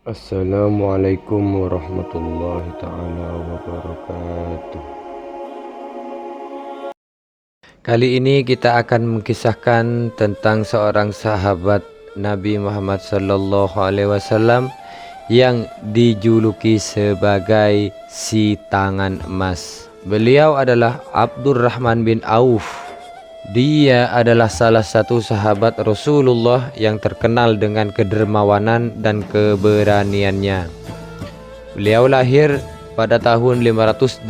Assalamualaikum warahmatullahi taala wabarakatuh. Kali ini kita akan mengisahkan tentang seorang sahabat Nabi Muhammad SAW yang dijuluki sebagai si tangan emas. Beliau adalah Abdurrahman bin Auf. Dia adalah salah satu sahabat Rasulullah yang terkenal dengan kedermawanan dan keberaniannya. Beliau lahir pada tahun 581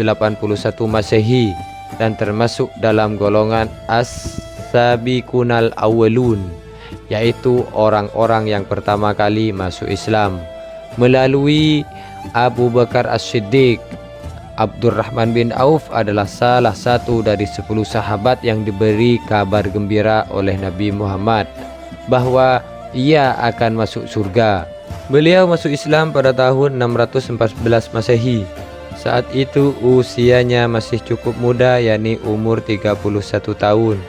Masehi dan termasuk dalam golongan As-Sabiqunal Awwalun, yaitu orang-orang yang pertama kali masuk Islam melalui Abu Bakar As-Siddiq. Abdurrahman bin Auf adalah salah satu dari 10 sahabat yang diberi kabar gembira oleh Nabi Muhammad bahwa ia akan masuk surga. Beliau masuk Islam pada tahun 614 Masehi. Saat itu usianya masih cukup muda, yakni umur 31 tahun.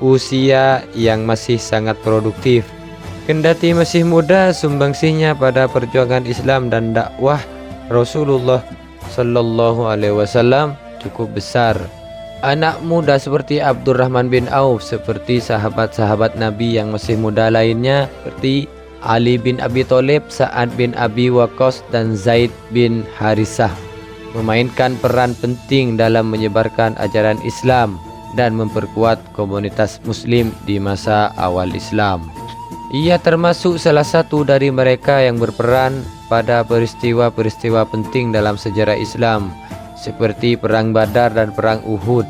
Usia yang masih sangat produktif. Kendati masih muda, sumbangsihnya pada perjuangan Islam dan dakwah Rasulullah Sallallahu Alaihi Wasallam cukup besar. Anak muda seperti Abdurrahman bin Auf, seperti sahabat-sahabat Nabi yang masih muda lainnya seperti Ali bin Abi Thalib, Sa'ad bin Abi Waqqas, dan Zaid bin Harisah, memainkan peran penting dalam menyebarkan ajaran Islam dan memperkuat komunitas Muslim di masa awal Islam. Ia termasuk salah satu dari mereka yang berperan pada peristiwa-peristiwa penting dalam sejarah Islam seperti Perang Badar dan Perang Uhud.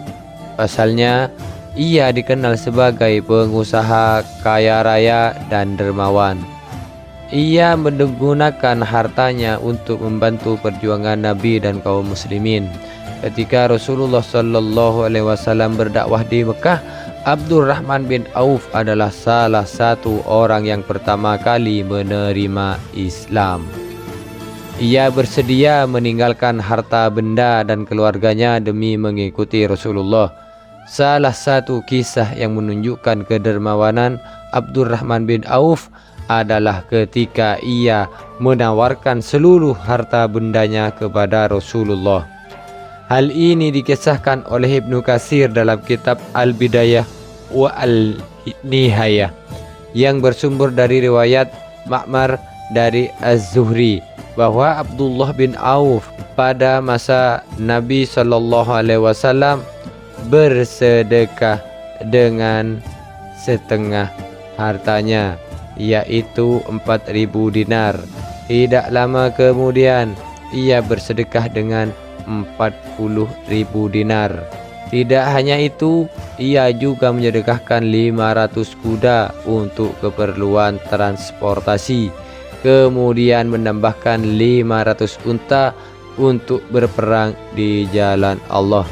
Pasalnya, ia dikenal sebagai pengusaha kaya raya dan dermawan. Ia menggunakan hartanya untuk membantu perjuangan Nabi dan kaum muslimin. Ketika Rasulullah Sallallahu Alaihi Wasallam berdakwah di Mekah, Abdurrahman bin Auf adalah salah satu orang yang pertama kali menerima Islam. Ia bersedia meninggalkan harta benda dan keluarganya demi mengikuti Rasulullah. Salah satu kisah yang menunjukkan kedermawanan Abdurrahman bin Auf adalah ketika ia menawarkan seluruh harta bendanya kepada Rasulullah. Hal ini dikisahkan oleh Ibnu Katsir dalam kitab Al-Bidayah wa Al-Nihayah yang bersumber dari riwayat Ma'mar dari Az-Zuhri bahwa Abdullah bin Auf pada masa Nabi Shallallahu Alaihi Wasallam bersedekah dengan setengah hartanya, yaitu 4.000 dinar. Tidak lama kemudian ia bersedekah dengan 40.000 dinar. Tidak hanya itu, ia juga menyedekahkan 500 kuda untuk keperluan transportasi, kemudian menambahkan 500 unta untuk berperang di jalan Allah.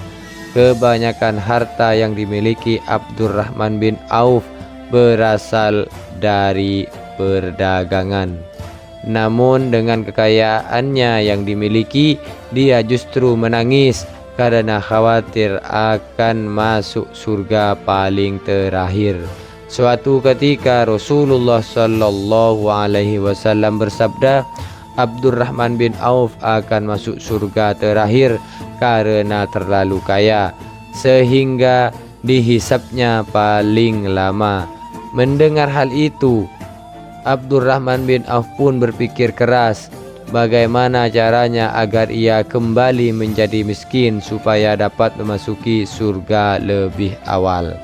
Kebanyakan harta yang dimiliki Abdurrahman bin Auf berasal dari perdagangan. Namun dengan kekayaannya yang dimiliki, dia justru menangis karena khawatir akan masuk surga paling terakhir. Suatu ketika Rasulullah Sallallahu Alaihi Wasallam bersabda, Abdurrahman bin Auf akan masuk surga terakhir karena terlalu kaya, sehingga dihisapnya paling lama. Mendengar hal itu, Abdurrahman bin Auf pun berpikir keras bagaimana caranya agar ia kembali menjadi miskin supaya dapat memasuki surga lebih awal.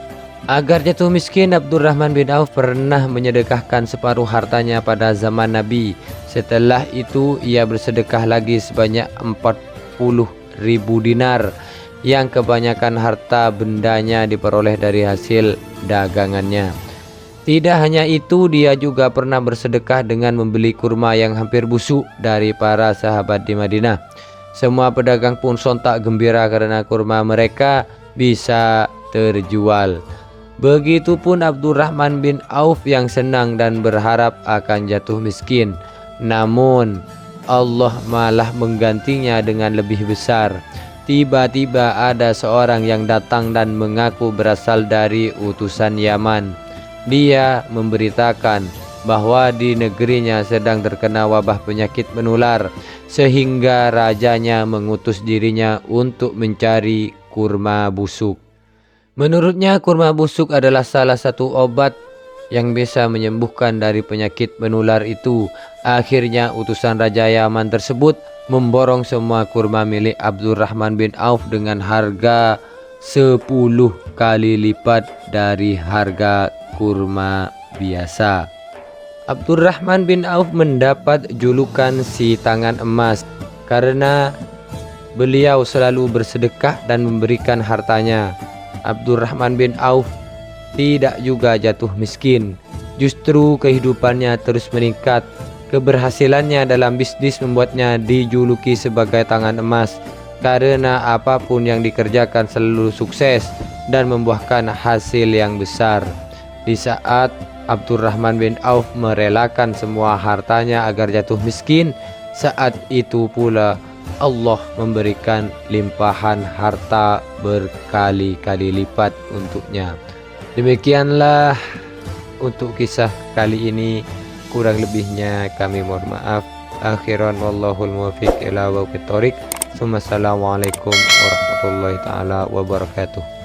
Agar jatuh miskin, Abdurrahman bin Auf pernah menyedekahkan separuh hartanya pada zaman Nabi. Setelah itu ia bersedekah lagi sebanyak 40.000 dinar, yang kebanyakan harta bendanya diperoleh dari hasil dagangannya. Tidak hanya itu, dia juga pernah bersedekah dengan membeli kurma yang hampir busuk dari para sahabat di Madinah. Semua pedagang pun sontak gembira karena kurma mereka bisa terjual. Begitupun Abdurrahman bin Auf yang senang dan berharap akan jatuh miskin. Namun Allah malah menggantinya dengan lebih besar. Tiba-tiba ada seorang yang datang dan mengaku berasal dari utusan Yaman. Dia memberitakan bahwa di negerinya sedang terkena wabah penyakit menular, sehingga rajanya mengutus dirinya untuk mencari kurma busuk. Menurutnya kurma busuk adalah salah satu obat yang bisa menyembuhkan dari penyakit menular itu. Akhirnya utusan Raja Yaman tersebut memborong semua kurma milik Abdurrahman bin Auf dengan harga 10 kali lipat dari harga kurma biasa. Abdurrahman bin Auf mendapat julukan si tangan emas karena beliau selalu bersedekah dan memberikan hartanya. Abdurrahman bin Auf tidak juga jatuh miskin, justru kehidupannya terus meningkat. Keberhasilannya dalam bisnis membuatnya dijuluki sebagai tangan emas karena apapun yang dikerjakan selalu sukses dan membuahkan hasil yang besar. Di saat Abdurrahman bin Auf merelakan semua hartanya agar jatuh miskin, saat itu pula Allah memberikan limpahan harta berkali-kali lipat untuknya. Demikianlah untuk kisah kali ini, kurang lebihnya kami mohon maaf. Akhiran wallahul muwaffiq ila aqwamit thoriq. Wassalamualaikum warahmatullahi taala wabarakatuh.